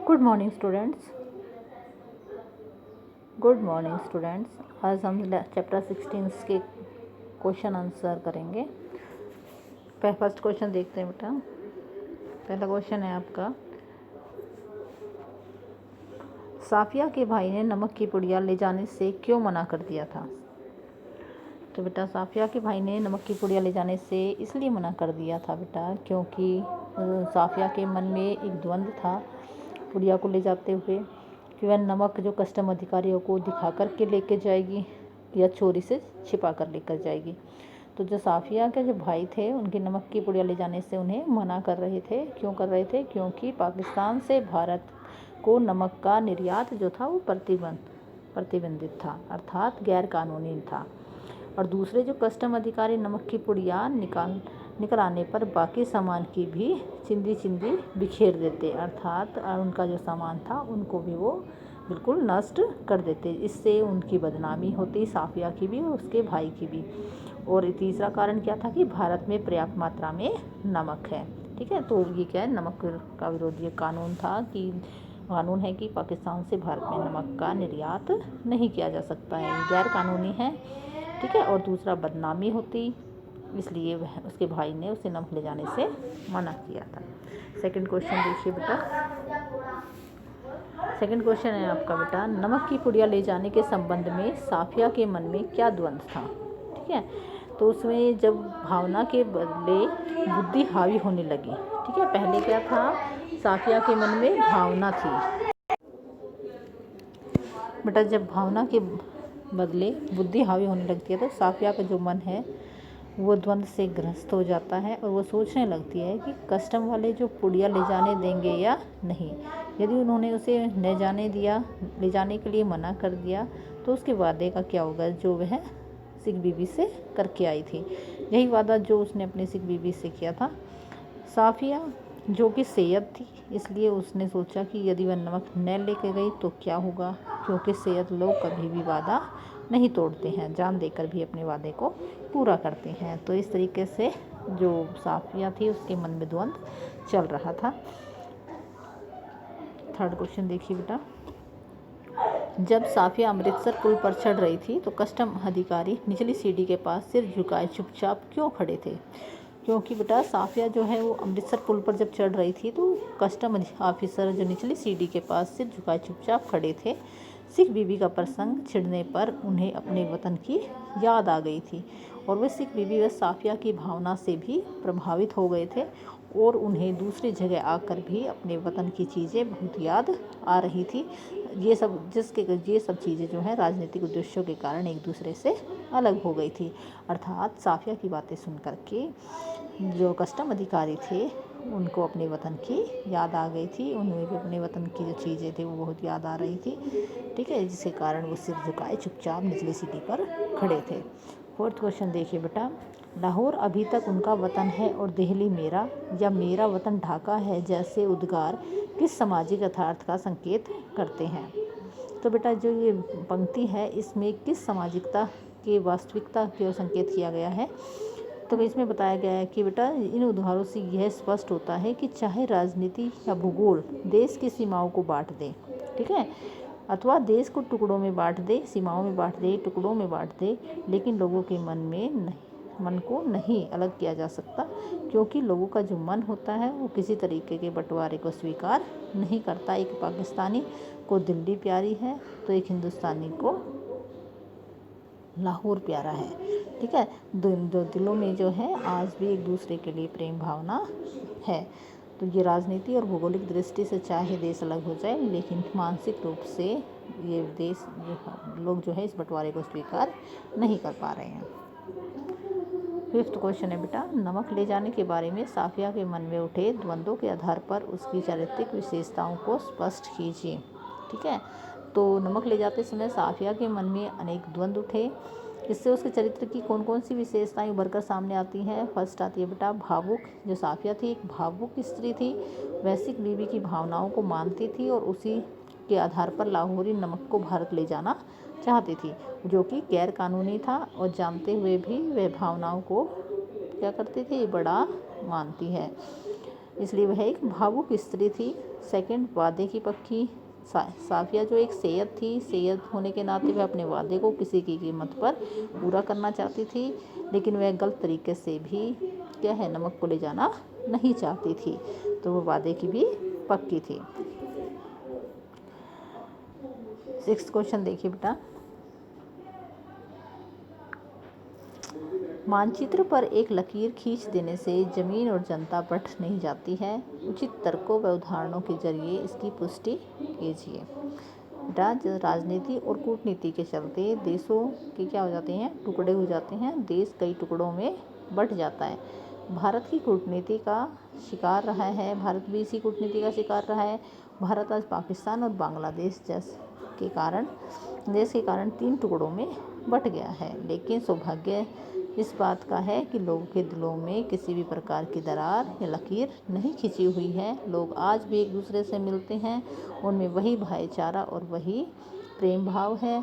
Good morning students. Good morning students. आज हम chapter 16 के क्वेश्चन आंसर करेंगे। फर्स्ट क्वेश्चन देखते हैं बेटा। पहला क्वेश्चन है आपका, साफिया के भाई ने नमक की पुड़िया ले जाने से क्यों मना कर दिया था? तो बेटा साफिया के भाई ने नमक की पुड़िया ले जाने से इसलिए मना कर दिया था बेटा क्योंकि साफिया के मन में एक द्वंद्व था पुड़िया को ले जाते हुए कि वह नमक जो कस्टम अधिकारियों को दिखा कर के लेकर जाएगी या चोरी से छिपा कर लेकर जाएगी। तो जो साफिया के जो भाई थे उनकी नमक की पुड़िया ले जाने से उन्हें मना कर रहे थे। क्यों कर रहे थे? क्योंकि पाकिस्तान से भारत को नमक का निर्यात जो था वो प्रतिबंधित था, अर्थात गैर कानूनी था। और दूसरे जो कस्टम अधिकारी नमक की पुड़िया निकल आने पर बाकी सामान की भी चिंदी बिखेर देते, अर्थात उनका जो सामान था उनको भी वो बिल्कुल नष्ट कर देते। इससे उनकी बदनामी होती, साफिया की भी और उसके भाई की भी। और तीसरा कारण क्या था कि भारत में पर्याप्त मात्रा में नमक है। ठीक है, तो ये क्या है, नमक का विरोधी कानून था कि कानून है कि पाकिस्तान से भारत में नमक का निर्यात नहीं किया जा सकता है, गैर कानूनी है। ठीक है, और दूसरा बदनामी होती, इसलिए वह उसके भाई ने उसे नमक ले जाने से मना किया था। सेकंड क्वेश्चन देखिए बेटा। सेकंड क्वेश्चन है आपका बेटा, नमक की पुड़िया ले जाने के संबंध में साफिया के मन में क्या द्वंद्व था? ठीक है, तो उसमें जब भावना के बदले बुद्धि हावी होने लगी। ठीक है, पहले क्या था, साफिया के मन में भावना थी बेटा, जब भावना के बदले बुद्धि हावी होने लगती है तो साफिया का जो मन है वो द्वंद्व से ग्रस्त हो जाता है और वो सोचने लगती है कि कस्टम वाले जो पुड़िया ले जाने देंगे या नहीं। यदि उन्होंने उसे ले जाने के लिए मना कर दिया तो उसके वादे का क्या होगा जो वह सिख बीबी से करके आई थी। यही वादा जो उसने अपनी सिख बीबी से किया था। साफिया जो कि सैयद थी, इसलिए उसने सोचा कि यदि वह नमक न लेके गई तो क्या होगा, क्योंकि सैयद लोग कभी भी वादा नहीं तोड़ते हैं, जान देकर भी अपने वादे को पूरा करते हैं। तो इस तरीके से जो साफिया थी उसके मन में द्वंद्व चल रहा था। थर्ड क्वेश्चन देखिए बेटा। जब साफिया अमृतसर पुल पर चढ़ रही थी तो कस्टम अधिकारी निचली सीढ़ी के पास सिर झुकाए चुपचाप क्यों खड़े थे? क्योंकि बेटा साफिया जो है वो अमृतसर पुल पर जब चढ़ रही थी तो कस्टम ऑफिसर जो निचली सीढ़ी के पास सिर झुकाए चुपचाप खड़े थे। सिख बीबी का प्रसंग छिड़ने पर उन्हें अपने वतन की याद आ गई थी और वे सिख बीबी व साफिया की भावना से भी प्रभावित हो गए थे और उन्हें दूसरी जगह आकर भी अपने वतन की चीज़ें बहुत याद आ रही थी। ये सब चीज़ें जो हैं राजनीतिक उद्देश्यों के कारण एक दूसरे से अलग हो गई थी, अर्थात साफिया की बातें सुन करके जो कस्टम अधिकारी थे उनको अपने वतन की याद आ गई थी, उन्हें भी अपने वतन की जो चीज़ें थी वो बहुत याद आ रही थी। ठीक है, जिसके कारण वो सिर झुकाए चुपचाप निचली सीढ़ी पर खड़े थे। फोर्थ क्वेश्चन देखिए बेटा। लाहौर अभी तक उनका वतन है और दिल्ली मेरा, या मेरा वतन ढाका है जैसे उद्गार किस सामाजिक यथार्थ का संकेत करते हैं? तो बेटा जो ये पंक्ति है इसमें किस सामाजिकता के वास्तविकता को संकेत किया गया है? तो इसमें बताया गया है कि बेटा इन उद्गारों से यह स्पष्ट होता है कि चाहे राजनीति या भूगोल देश की सीमाओं को बांट दे, ठीक है, अथवा देश को टुकड़ों में बांट दे, सीमाओं में बांट दे, टुकड़ों में बांट दे, लेकिन लोगों के मन को नहीं अलग किया जा सकता, क्योंकि लोगों का जो मन होता है वो किसी तरीके के बंटवारे को स्वीकार नहीं करता। एक पाकिस्तानी को दिल्ली प्यारी है तो एक हिंदुस्तानी को लाहौर प्यारा है। ठीक है, दो दिलों में जो है आज भी एक दूसरे के लिए प्रेम भावना है। तो ये राजनीति और भौगोलिक दृष्टि से चाहे देश अलग हो जाए, लेकिन मानसिक रूप से ये देश लोग जो है इस बंटवारे को स्वीकार नहीं कर पा रहे हैं। फिफ्थ क्वेश्चन है बेटा, नमक ले जाने के बारे में साफिया के मन में उठे द्वंद्वों के आधार पर उसकी चारित्रिक विशेषताओं को स्पष्ट कीजिए। ठीक है, तो नमक ले जाते समय साफिया के मन में अनेक द्वंद्व उठे, इससे उसके चरित्र की कौन कौन सी विशेषताएं उभर कर सामने आती हैं? फर्स्ट आती है बेटा भावुक। जो साफिया थी एक भावुक स्त्री थी, वह सिख बीबी की भावनाओं को मानती थी और उसी के आधार पर लाहौरी नमक को भारत ले जाना चाहती थी, जो कि गैर कानूनी था, और जानते हुए भी वह भावनाओं को क्या करती थी, बड़ा मानती है, इसलिए वह एक भावुक स्त्री थी। सेकंड, वादे की पक्की। साफिया जो एक सैयद थी, सैयद होने के नाते वह अपने वादे को किसी की कीमत पर पूरा करना चाहती थी, लेकिन वह गलत तरीके से भी क्या है, नमक को ले जाना नहीं चाहती थी, तो वो वादे की भी पक्की थी। 6th क्वेश्चन देखिए बेटा। मानचित्र पर एक लकीर खींच देने से जमीन और जनता बढ़ नहीं जाती है। उचित तर्कों व उदाहरणों के जरिए इसकी पुष्टि कीजिए। बेटा, राजनीति और कूटनीति के चलते देशों के क्या हो जाते हैं, टुकड़े हो जाते हैं, देश कई टुकड़ों में बंट जाता है। भारत की कूटनीति का शिकार रहा है, भारत भी इसी कूटनीति का शिकार रहा है। भारत आज पाकिस्तान और बांग्लादेश के कारण 3 टुकड़ों में बंट गया है, लेकिन सौभाग्य इस बात का है कि लोगों के दिलों में किसी भी प्रकार की दरार या लकीर नहीं खिंची हुई है। लोग आज भी एक दूसरे से मिलते हैं, उनमें वही भाईचारा और वही प्रेम भाव है।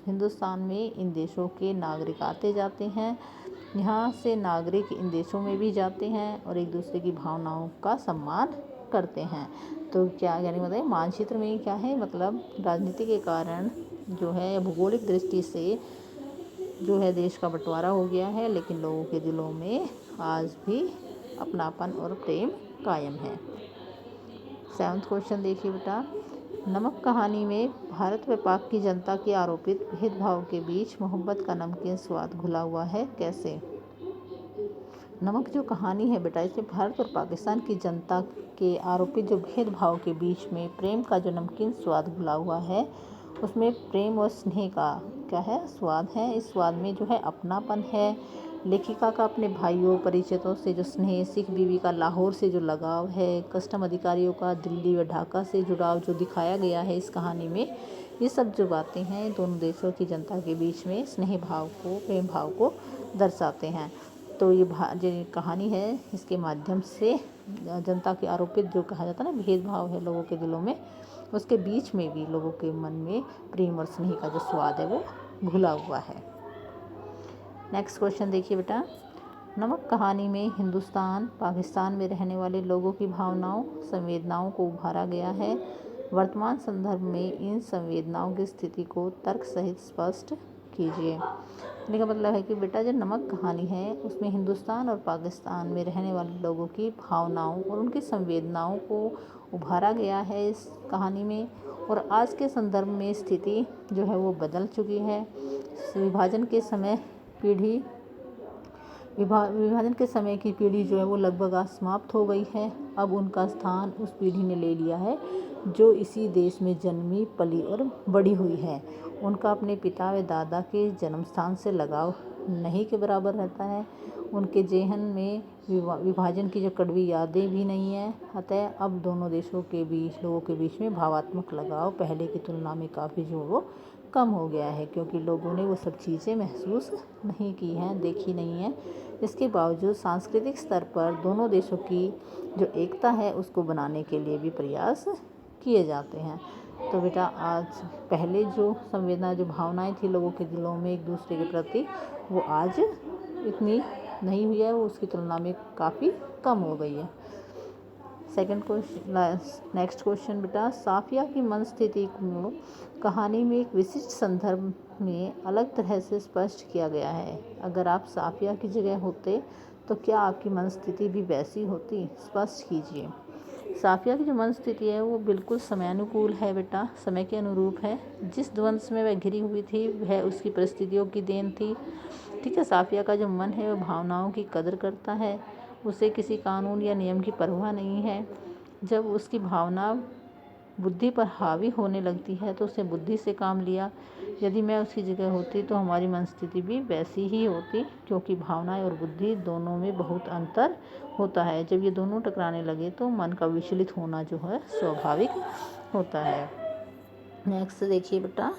हिंदुस्तान में इन देशों के नागरिक आते जाते हैं, यहाँ से नागरिक इन देशों में भी जाते हैं और एक दूसरे की भावनाओं का सम्मान करते हैं। तो क्या यानी मतलब मानचित्र में क्या है, मतलब राजनीति के कारण जो है भौगोलिक दृष्टि से जो है देश का बंटवारा हो गया है, लेकिन लोगों के दिलों में आज भी अपनापन और प्रेम कायम है। 7th क्वेश्चन देखिए बेटा। नमक कहानी में भारत व पाक की जनता के आरोपित भेदभाव के बीच मोहब्बत का नमकीन स्वाद घुला हुआ है, कैसे? नमक जो कहानी है बेटा, इसमें भारत और पाकिस्तान की जनता के आरोपित जो भेदभाव के बीच में प्रेम का जो नमकीन स्वाद घुला हुआ है, उसमें प्रेम और स्नेह का क्या है, स्वाद है। इस स्वाद में जो है अपनापन है। लेखिका का अपने भाइयों परिचितों से जो स्नेह, सिख बीवी का लाहौर से जो लगाव है, कस्टम अधिकारियों का दिल्ली व ढाका से जुड़ाव जो दिखाया गया है इस कहानी में, ये सब जो बातें हैं दोनों देशों की जनता के बीच में स्नेह भाव को, प्रेम भाव को दर्शाते हैं। तो ये जो कहानी है, इसके माध्यम से जनता के आरोपित जो कहा जाता है ना भेदभाव है लोगों के दिलों में, उसके बीच में भी लोगों के मन में प्रेम और स्नेह का जो स्वाद है वो घुला हुआ है। नेक्स्ट क्वेश्चन देखिए बेटा। नमक कहानी में हिंदुस्तान पाकिस्तान में रहने वाले लोगों की भावनाओं संवेदनाओं को उभारा गया है। वर्तमान संदर्भ में इन संवेदनाओं की स्थिति को तर्क सहित स्पष्ट कीजिए। कहने का मतलब है कि बेटा जो नमक कहानी है उसमें हिंदुस्तान और पाकिस्तान में रहने वाले लोगों की भावनाओं और उनकी संवेदनाओं को उभारा गया है इस कहानी में, और आज के संदर्भ में स्थिति जो है वो बदल चुकी है। विभाजन के समय की पीढ़ी जो है वो लगभग आज समाप्त हो गई है। अब उनका स्थान उस पीढ़ी ने ले लिया है जो इसी देश में जन्मी, पली और बड़ी हुई है। उनका अपने पिता व दादा के जन्म स्थान से लगाव नहीं के बराबर रहता है। उनके जेहन में विभाजन की जो कड़वी यादें भी नहीं है। अतः अब दोनों देशों के बीच, लोगों के बीच में भावात्मक लगाव पहले की तुलना में काफ़ी जो वो कम हो गया है, क्योंकि लोगों ने वो सब चीज़ें महसूस नहीं की हैं, देखी नहीं है। इसके बावजूद सांस्कृतिक स्तर पर दोनों देशों की जो एकता है उसको बनाने के लिए भी प्रयास किए जाते हैं। तो बेटा आज पहले जो संवेदना, जो भावनाएं थी लोगों के दिलों में एक दूसरे के प्रति, वो आज इतनी नहीं हुई है, वो उसकी तुलना में काफ़ी कम हो गई है। नेक्स्ट क्वेश्चन बेटा। साफिया की मन स्थिति को कहानी में एक विशिष्ट संदर्भ में अलग तरह से स्पष्ट किया गया है। अगर आप साफिया की जगह होते तो क्या आपकी मन स्थिति भी वैसी होती? स्पष्ट कीजिए। साफिया की जो मन स्थिति है वो बिल्कुल समयानुकूल है बेटा, समय के अनुरूप है। जिस द्वंद्व में वह घिरी हुई थी वह उसकी परिस्थितियों की देन थी। ठीक है, साफिया का जो मन है वह भावनाओं की कदर करता है, उसे किसी कानून या नियम की परवाह नहीं है। जब उसकी भावना बुद्धि पर हावी होने लगती है तो उसने बुद्धि से काम लिया। यदि मैं उसकी जगह होती तो हमारी मनस्थिति भी वैसी ही होती, क्योंकि भावनाएं और बुद्धि दोनों में बहुत अंतर होता है। जब ये दोनों टकराने लगे तो मन का विचलित होना जो है स्वाभाविक होता है। नेक्स्ट देखिए बेटा।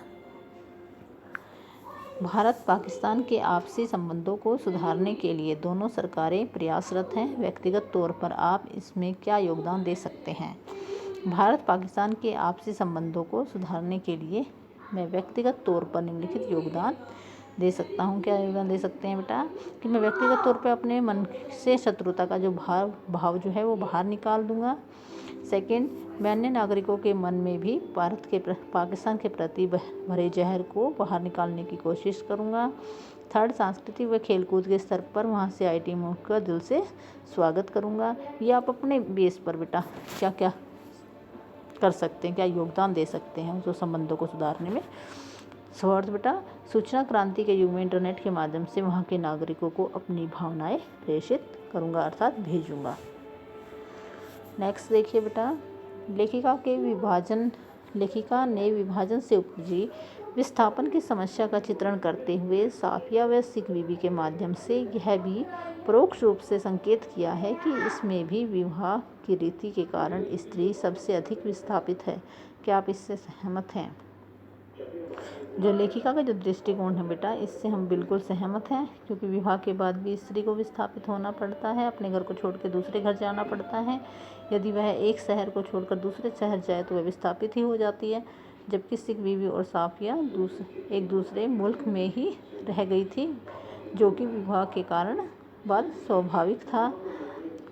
भारत पाकिस्तान के आपसी संबंधों को सुधारने के लिए दोनों सरकारें प्रयासरत हैं। व्यक्तिगत तौर पर आप इसमें क्या योगदान दे सकते हैं? भारत पाकिस्तान के आपसी संबंधों को सुधारने के लिए मैं व्यक्तिगत तौर पर निम्नलिखित योगदान दे सकता हूँ। क्या योगदान दे सकते हैं बेटा? कि मैं व्यक्तिगत तौर पर अपने मन से शत्रुता का जो भाव जो है वो बाहर निकाल दूँगा। सेकंड, मैं अन्य नागरिकों के मन में भी पाकिस्तान के प्रति भरे जहर को बाहर निकालने की कोशिश करूँगा। थर्ड, सांस्कृतिक व खेलकूद के स्तर पर वहाँ से आई टीमों का दिल से स्वागत करूँगा। ये आप अपने बेस पर बेटा क्या क्या कर सकते हैं, क्या योगदान दे सकते हैं उस संबंधों को सुधारने में। फोर्थ बेटा, सूचना क्रांति के युग में इंटरनेट के माध्यम से वहाँ के नागरिकों को अपनी भावनाएं प्रेषित करूँगा अर्थात भेजूँगा। नेक्स्ट देखिए बेटा, लेखिका ने विभाजन से उपजी विस्थापन की समस्या का चित्रण करते हुए साफिया व सिख बीबी के माध्यम से यह भी परोक्ष रूप से संकेत किया है कि इसमें भी विवाह की रीति के कारण स्त्री सबसे अधिक विस्थापित है। क्या आप इससे सहमत हैं? जो लेखिका का जो दृष्टिकोण है बेटा, इससे हम बिल्कुल सहमत हैं, क्योंकि विवाह के बाद भी स्त्री को विस्थापित होना पड़ता है, अपने घर को छोड़ के दूसरे घर जाना पड़ता है। यदि वह एक शहर को छोड़कर दूसरे शहर जाए तो वह विस्थापित ही हो जाती है। जबकि सिख बीवी और साफिया एक दूसरे मुल्क में ही रह गई थी, जो कि विवाह के कारण बाद स्वाभाविक था।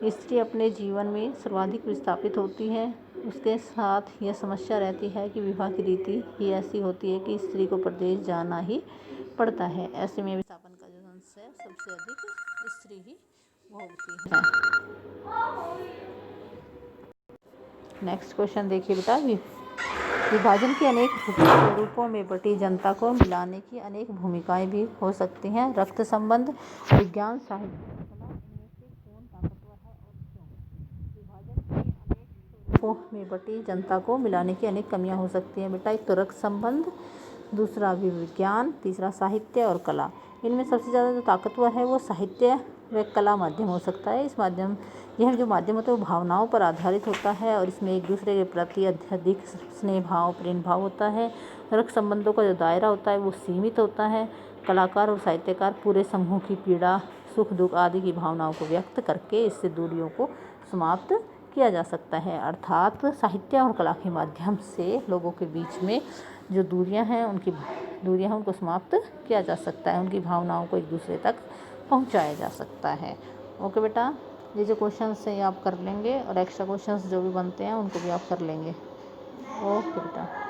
स्त्री अपने जीवन में सर्वाधिक विस्थापित होती है। उसके साथ यह समस्या रहती है कि विवाह की रीति ही ऐसी होती है कि स्त्री को परदेश जाना ही पड़ता है। ऐसे में विस्थापन का जो अंश है सबसे अधिक स्त्री ही भोगती है। नेक्स्ट क्वेश्चन देखिए बेटा, विभाजन के अनेक स्वरूपों में बटी जनता को मिलाने की अनेक भूमिकाएं भी हो सकती हैं। रक्त संबंध, विज्ञान, साहित्य, में बटी जनता को मिलाने की अनेक कमियां हो सकती हैं बेटा। एक तो रक्त संबंध, दूसरा विज्ञान, तीसरा साहित्य और कला। इनमें सबसे ज़्यादा जो ताकतवर है वो साहित्य व कला माध्यम हो सकता है। यह जो माध्यम होता है वो भावनाओं पर आधारित होता है और इसमें एक दूसरे के प्रति अत्यधिक स्नेह भाव, प्रेम भाव होता है। रक्त संबंधों का जो दायरा होता है वो सीमित होता है। कलाकार और साहित्यकार पूरे समूह की पीड़ा, सुख दुख आदि की भावनाओं को व्यक्त करके इससे दूरियों को समाप्त किया जा सकता है। अर्थात साहित्य और कला के माध्यम से लोगों के बीच में जो दूरियां हैं उनको समाप्त किया जा सकता है, उनकी भावनाओं को एक दूसरे तक पहुंचाया जा सकता है। ओके बेटा, ये जो क्वेश्चंस हैं आप कर लेंगे और एक्स्ट्रा क्वेश्चंस जो भी बनते हैं उनको भी आप कर लेंगे। ओके बेटा।